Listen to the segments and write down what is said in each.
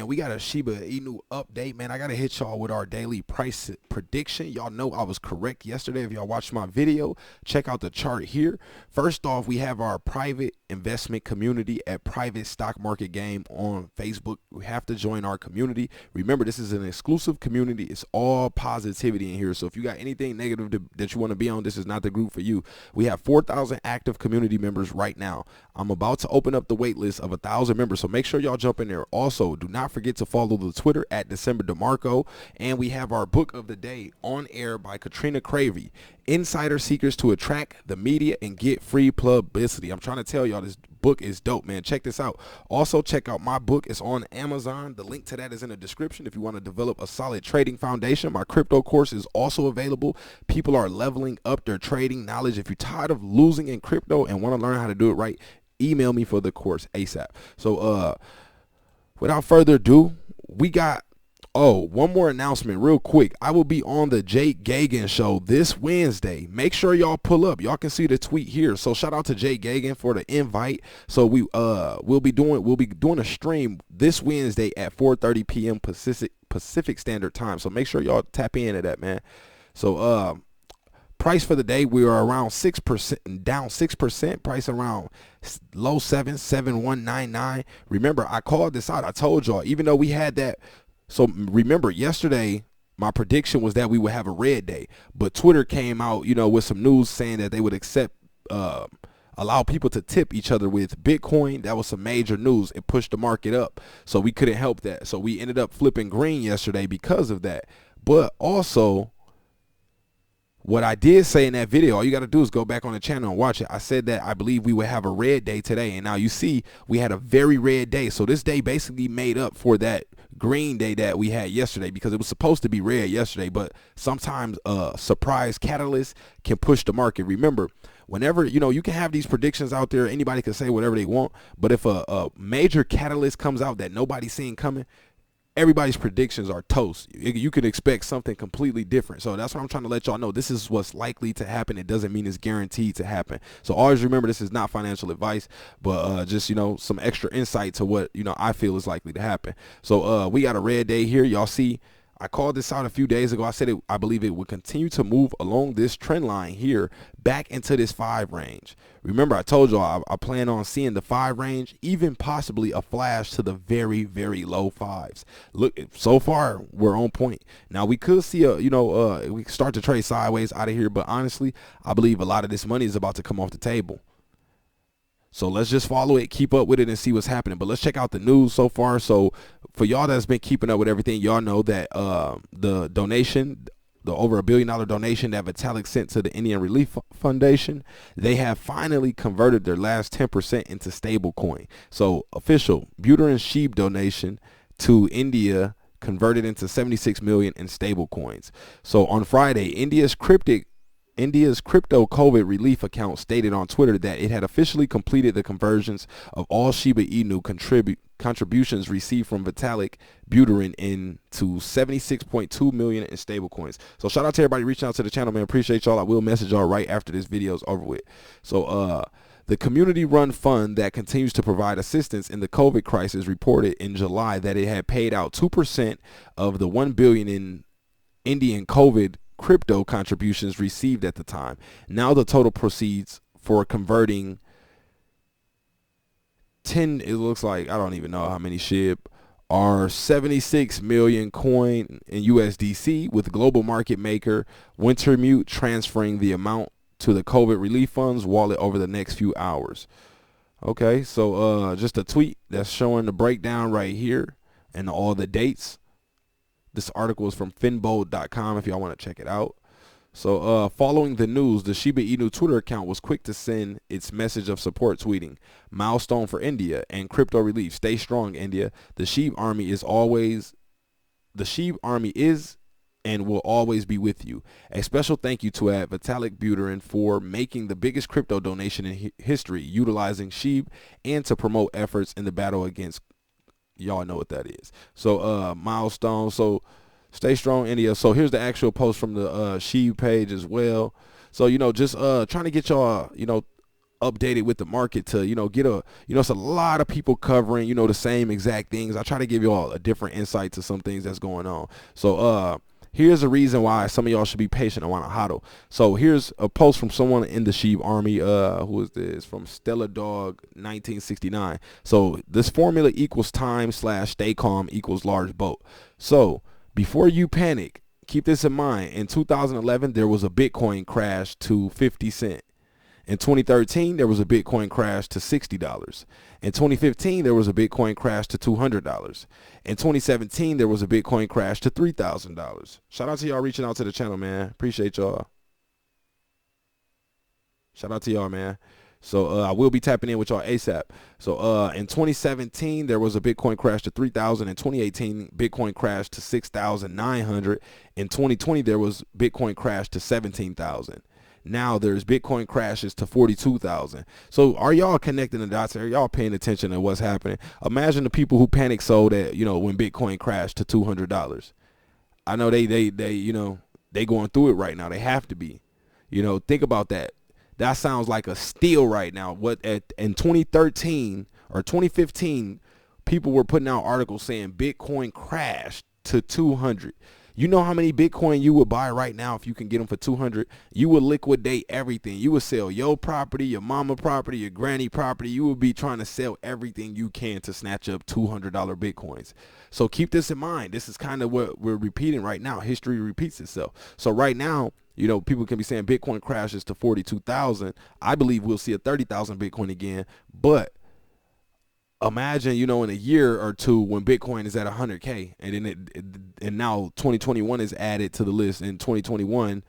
man, we got a Shiba Inu update, man. I got to hit y'all with our daily price prediction. Y'all know I was correct yesterday. If y'all watched my video, check out the chart here. First off, we have our private investment community at Private Stock Market Game on Facebook. We have to join our community. Remember, this is an exclusive community. It's all positivity in here. So if you got anything negative that you want to be on, this is not the group for you. We have 4,000 active community members right now. I'm about to open up the wait list of 1,000 members, so make sure y'all jump in there. Also, do not forget to follow the Twitter at DecemberDeMarco, and we have our book of the day, On Air by Katrina Cravey, Insider Seekers to Attract the Media and Get Free Publicity. I'm trying to tell y'all, this book is dope, man. Check this out. Also, check out my book. It's on Amazon. The link to that is in the description if you want to develop a solid trading foundation. My crypto course is also available. People are leveling up their trading knowledge. If you're tired of losing in crypto and want to learn how to do it right, email me for the course ASAP. So without further ado, we got one more announcement real quick. I will be on the Jake Gagan show this Wednesday. Make sure y'all pull up. Y'all can see the tweet here. So shout out to Jake Gagan for the invite. So we'll be doing a stream this Wednesday at 4:30 p.m. Pacific Standard Time. So make sure y'all tap into that, man. So price for the day, we are around 6%, down 6%. Price around low 7199. Remember, I called this out. I told y'all, even though we had that. So remember, yesterday my prediction was that we would have a red day, but Twitter came out, with some news saying that they would allow people to tip each other with Bitcoin. That was some major news. It pushed the market up, so we couldn't help that. So we ended up flipping green yesterday because of that. But also, what I did say in that video, all you got to do is go back on the channel and watch it. I said that I believe we would have a red day today. And now you see we had a very red day. So this day basically made up for that green day that we had yesterday, because it was supposed to be red yesterday. But sometimes a surprise catalyst can push the market. Remember, whenever, you can have these predictions out there. Anybody can say whatever they want. But if a major catalyst comes out that nobody's seeing coming, everybody's predictions are toast. You can expect something completely different. So that's what I'm trying to let y'all know. This is what's likely to happen. It doesn't mean it's guaranteed to happen. So always remember, this is not financial advice, but just, some extra insight to what, I feel is likely to happen. So we got a red day here. Y'all see, I called this out a few days ago. I said I believe it would continue to move along this trend line here back into this 5 range. Remember, I told y'all I plan on seeing the 5 range, even possibly a flash to the very, very low 5s. Look, so far we're on point. Now we could see we start to trade sideways out of here, but honestly, I believe a lot of this money is about to come off the table. So let's just follow it, keep up with it, and see what's happening. But let's check out the news so far. So for y'all that's been keeping up with everything, y'all know that the donation, the over $1 billion donation that Vitalik sent to the Indian Relief Foundation, they have finally converted their last 10% into stable coin. So official buterin shib donation to India converted into 76 million in stable coins. So on Friday, India's crypto COVID relief account stated on Twitter that it had officially completed the conversions of all Shiba Inu contributions received from Vitalik Buterin into 76.2 million in stablecoins. So shout out to everybody reaching out to the channel, man. Appreciate y'all. I will message y'all right after this video is over with. So the community-run fund that continues to provide assistance in the COVID crisis reported in July that it had paid out 2% of the 1 billion in Indian COVID crypto contributions received at the time. Now the total proceeds for converting 10, it looks like, I don't even know how many shib, are 76 million coin in USDC, with global market maker Wintermute transferring the amount to the COVID relief funds wallet over the next few hours. Okay, so just a tweet that's showing the breakdown right here and all the dates. This article is from finbold.com if y'all want to check it out. So following the news, the Shiba Inu Twitter account was quick to send its message of support, tweeting, "Milestone for India and crypto relief. Stay strong, India. The Shib army is and will always be with you. A special thank you to Vitalik Buterin for making the biggest crypto donation in history, utilizing Shib and to promote efforts in the battle against," y'all know what that is. So milestone. So stay strong, India. So here's the actual post from the Shib page as well. So just trying to get y'all updated with the market to, get a, it's a lot of people covering, the same exact things. I try to give you all a different insight to some things that's going on. So, here's a reason why some of y'all should be patient and want to hodl. So here's a post from someone in the SHIB army. Who is this? From Stella Dog 1969. So this formula equals time / stay calm equals large boat. So before you panic, keep this in mind. In 2011, there was a Bitcoin crash to 50 cents. In 2013, there was a Bitcoin crash to $60. In 2015, there was a Bitcoin crash to $200. In 2017, there was a Bitcoin crash to $3,000. Shout out to y'all reaching out to the channel, man. Appreciate y'all. Shout out to y'all, man. So I will be tapping in with y'all ASAP. So in 2017, there was a Bitcoin crash to 3,000. In 2018, Bitcoin crashed to 6,900. In 2020, there was Bitcoin crash to 17,000. Now there's Bitcoin crashes to 42,000. So are y'all connecting the dots? Are y'all paying attention to what's happening? Imagine the people who panic sold at, when Bitcoin crashed to $200. I know they going through it right now. They have to be. Think about that. That sounds like a steal right now. In 2013 or 2015, people were putting out articles saying Bitcoin crashed to 200. You know how many Bitcoin you would buy right now if you can get them for 200? You would liquidate everything. You would sell your property, your mama property, your granny property. You would be trying to sell everything you can to snatch up $200 Bitcoins. So keep this in mind. This is kind of what we're repeating right now. History repeats itself. So right now, people can be saying Bitcoin crashes to 42,000. I believe we'll see a 30,000 Bitcoin again. But imagine, in a year or two when Bitcoin is at 100K and then and now 2021 is added to the list. In 2021,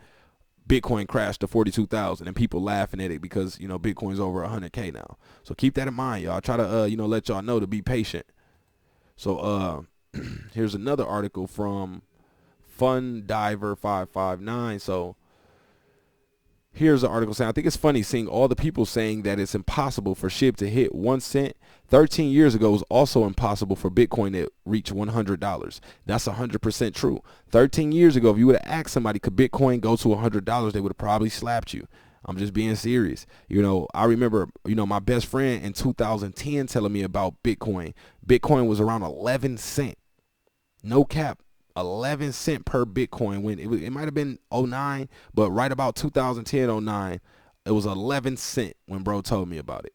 Bitcoin crashed to 42,000 and people laughing at it because, Bitcoin's over 100K now. So keep that in mind, y'all. Try to, let y'all know to be patient. So here's another article from FunDiver559. So here's an article saying, I think it's funny seeing all the people saying that it's impossible for SHIB to hit 1 cent. 13 years ago, it was also impossible for Bitcoin to reach $100. That's 100% true. 13 years ago, if you would have asked somebody, could Bitcoin go to $100, they would have probably slapped you. I'm just being serious. I remember, my best friend in 2010 telling me about Bitcoin. Bitcoin was around 11 cents. No cap. 11 cents per Bitcoin when it might have been 09, but right about 2010, 09, it was 11 cents when bro told me about it.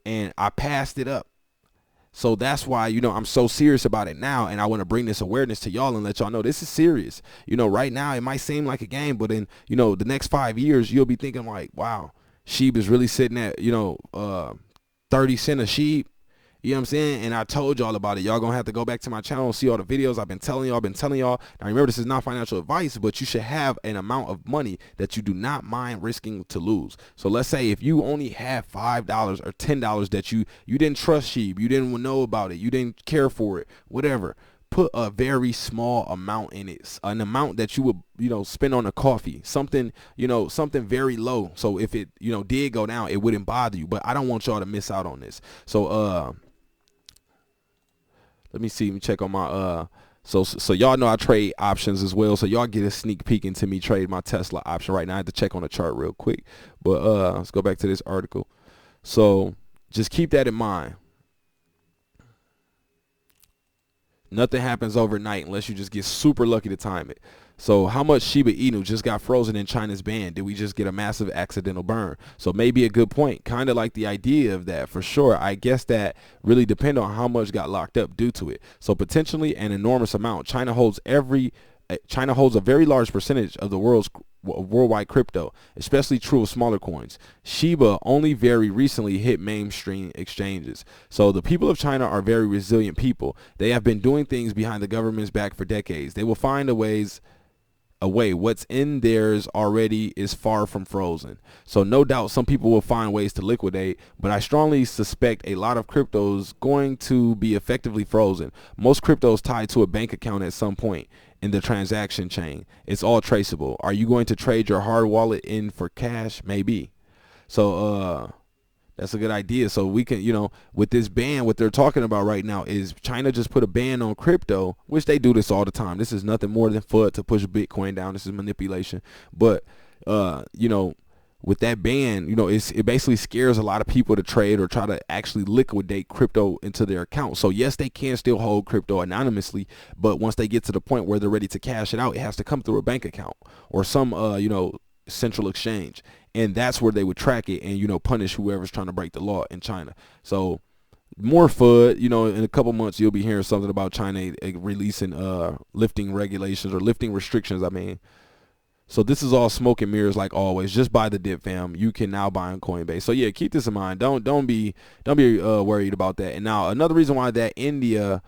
And I passed it up. So that's why, I'm so serious about it now. And I want to bring this awareness to y'all and let y'all know this is serious. Right now it might seem like a game, but in, the next 5 years, you'll be thinking like, wow, SHIB is really sitting at, 30 cents a SHIB. You know what I'm saying? And I told y'all about it. Y'all gonna have to go back to my channel and see all the videos I've been telling y'all. Now remember, this is not financial advice, but you should have an amount of money that you do not mind risking to lose. So let's say if you only have $5 or $10 that you didn't trust SHIB, you didn't know about it, you didn't care for it, whatever. Put a very small amount in it, an amount that you would, spend on a coffee, something, something very low. So if it, did go down, it wouldn't bother you. But I don't want y'all to miss out on this. So, let me see. Let me check on my so y'all know I trade options as well. So y'all get a sneak peek into me trade my Tesla option right now. I have to check on the chart real quick. But let's go back to this article. So just keep that in mind. Nothing happens overnight unless you just get super lucky to time it. So how much Shiba Inu just got frozen in China's ban? Did we just get a massive accidental burn? So maybe a good point. Kind of like the idea of that for sure. I guess that really depends on how much got locked up due to it. So potentially an enormous amount. China holds a very large percentage of the worldwide crypto, especially true of smaller coins. Shiba only very recently hit mainstream exchanges. So the people of China are very resilient people. They have been doing things behind the government's back for decades. They will find a way. What's in theirs already is far from frozen. So no doubt some people will find ways to liquidate, but I strongly suspect a lot of cryptos going to be effectively frozen. Most cryptos tied to a bank account at some point in the transaction chain. It's all traceable. Are you going to trade your hard wallet in for cash? Maybe. So that's a good idea. So we can, with this ban, what they're talking about right now is China just put a ban on crypto, which they do this all the time. This is nothing more than FUD to push Bitcoin down. This is manipulation. But, with that ban, you know, it basically scares a lot of people to trade or try to actually liquidate crypto into their account. So yes, they can still hold crypto anonymously, but once they get to the point where they're ready to cash it out, it has to come through a bank account or some you know, central exchange, and that's where they would track it and, you know, punish whoever's trying to break the law in China. So more FUD, you know, in a couple months you'll be hearing something about China releasing lifting regulations or lifting restrictions, I mean. So this is all smoke and mirrors like always. Just buy the dip, fam. You can now buy on Coinbase. So yeah, keep this in mind. Don't be worried about that. And now another reason why that India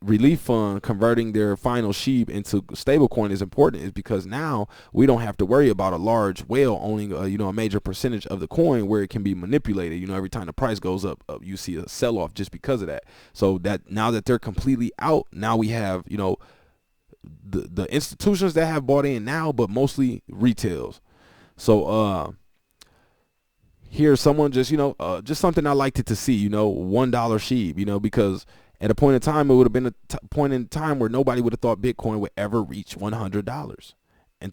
relief fund converting their final SHIB into stablecoin is important is because now we don't have to worry about a large whale owning you know, a major percentage of the coin where it can be manipulated. You know, every time the price goes up, you see a sell off just because of that. So that now that they're completely out, now we have, you know, the institutions that have bought in now, but mostly retails. So here's someone just, you know, just something I liked it to see, you know, $1 SHIB, you know, because at a point in time, it would have been a point in time where nobody would have thought Bitcoin would ever reach $100. And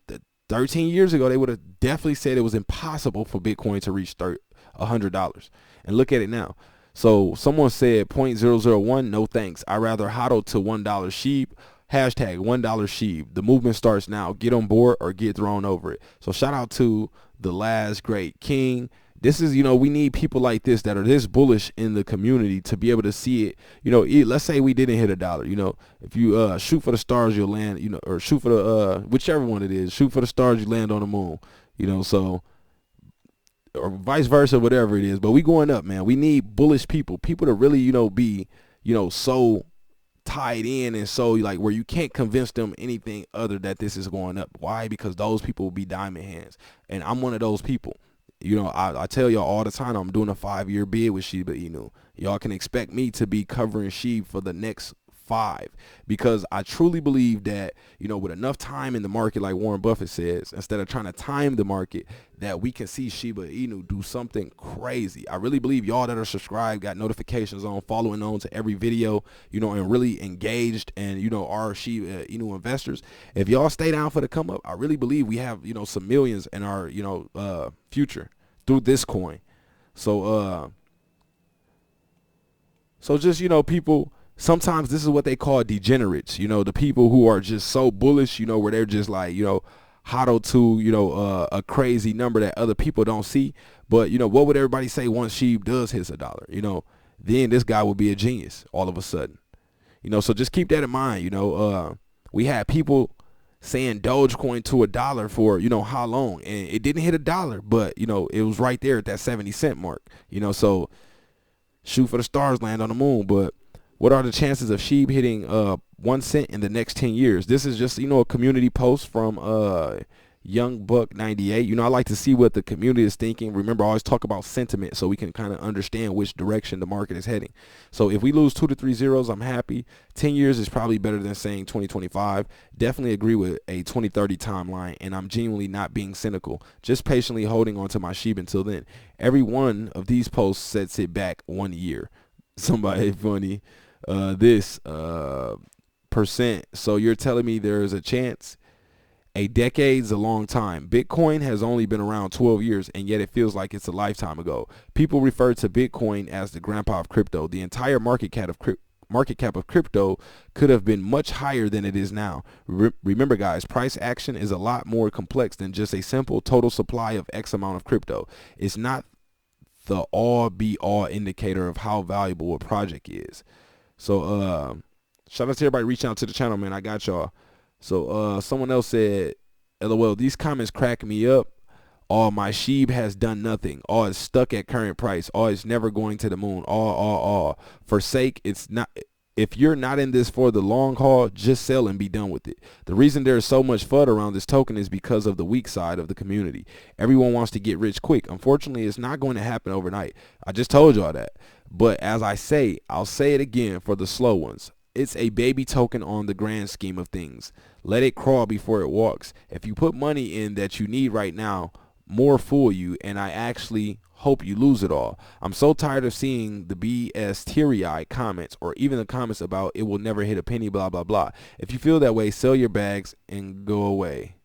13 years ago, they would have definitely said it was impossible for Bitcoin to reach $100. And look at it now. So someone said 0.001, no thanks. I rather hodl to $1 SHIB. Hashtag $1 SHIB. The movement starts now. Get on board or get thrown over it. So shout out to the last great king. This is, you know, we need people like this that are this bullish in the community to be able to see it. You know, let's say we didn't hit $1. You know, if you shoot for the stars, you'll land, you know, or shoot for the whichever one it is. Shoot for the stars, you land on the moon. You know, so, or vice versa, whatever it is. But we going up, man. We need bullish people to really, you know, be, you know, so tied in and so like where you can't convince them anything other that this is going up. Why? Because those people will be diamond hands, and I'm one of those people. You know, I tell y'all all the time, I'm doing a 5-year bid with Shiba Inu. Y'all can expect me to be covering SHIB for the next 5, because I truly believe that, you know, with enough time in the market, like Warren Buffett says, instead of trying to time the market, that we can see Shiba Inu do something crazy. I really believe y'all that are subscribed, got notifications on, following on to every video, you know, and really engaged, and, you know, our Shiba Inu investors, if y'all stay down for the come up, I really believe we have, you know, some millions in our, you know, future through this coin. So just, you know, people, sometimes this is what they call degenerates, you know, the people who are just so bullish, you know, where they're just like, you know, hodl to, you know, a crazy number that other people don't see. But, you know, what would everybody say once SHIB does hit $1? You know, then this guy will be a genius all of a sudden. You know, so just keep that in mind. You know, we had people saying dogecoin to $1 for, you know, how long, and it didn't hit $1, but, you know, it was right there at that 70-cent mark. You know, so shoot for the stars, land on the moon. But what are the chances of SHIB hitting 1 cent in the next 10 years? This is just, you know, a community post from Young Buck 98. You know, I like to see what the community is thinking. Remember, I always talk about sentiment so we can kind of understand which direction the market is heading. So if we lose 2 to 3 zeros, I'm happy. 10 years is probably better than saying 2025. Definitely agree with a 2030 timeline, and I'm genuinely not being cynical, just patiently holding on to my SHIB until then. Every one of these posts sets it back 1 year. Somebody funny. This percent. So you're telling me there is a chance? A decade's a long time. Bitcoin has only been around 12 years, and yet it feels like it's a lifetime ago. People refer to Bitcoin as the grandpa of crypto. The entire market cap of crypto could have been much higher than it is now. Remember, guys, price action is a lot more complex than just a simple total supply of X amount of crypto. It's not the all-be-all indicator of how valuable a project is. So shout out to everybody reaching out to the channel, man. I got y'all. So someone else said, LOL, these comments crack me up. All my SHIB has done nothing. All is stuck at current price. All is never going to the moon. All. Forsake, it's not. If you're not in this for the long haul, just sell and be done with it. The reason there's so much FUD around this token is because of the weak side of the community. Everyone wants to get rich quick. Unfortunately, it's not going to happen overnight. I just told y'all that. But as I say, I'll say it again for the slow ones. It's a baby token on the grand scheme of things. Let it crawl before it walks. If you put money in that you need right now, more fool you, and I actually hope you lose it all. I'm so tired of seeing the BS teary-eyed comments, or even the comments about it will never hit a penny, blah blah blah. If you feel that way, sell your bags and go away.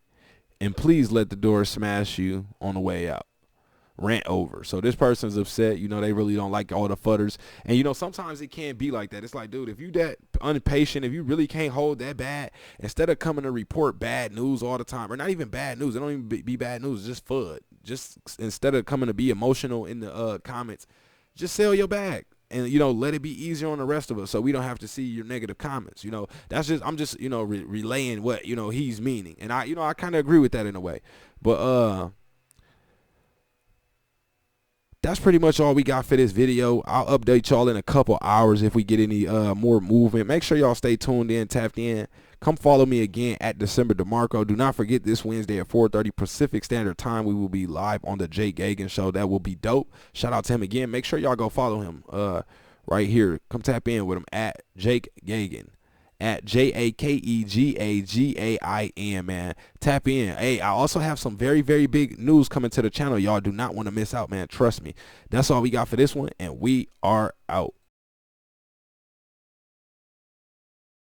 and please let the door smash you on the way out. Rant over. So this person's upset, you know, they really don't like all the futters. And you know, sometimes it can't be like that. It's like, dude, if you that impatient, if you really can't hold that bad, instead of coming to report bad news all the time, or not even bad news, it don't even be bad news, it's just FUD. Just instead of coming to be emotional in the comments, just sell your bag. And, you know, let it be easier on the rest of us so we don't have to see your negative comments. You know, that's just, I'm just, you know, relaying what, you know, he's meaning. And I, you know, I kind of agree with that in a way. But that's pretty much all we got for this video. I'll update y'all in a couple hours if we get any more movement. Make sure y'all stay tuned in, tapped in. Come follow me again at DecemberDeMarco. Do not forget this Wednesday at 4:30 Pacific Standard Time, we will be live on the Jake Gagan show. That will be dope. Shout out to him again. Make sure y'all go follow him right here. Come tap in with him at Jake Gagan. At JakeGagan, man. Tap in. Hey, I also have some very, very big news coming to the channel. Y'all do not want to miss out, man. Trust me. That's all we got for this one, and we are out.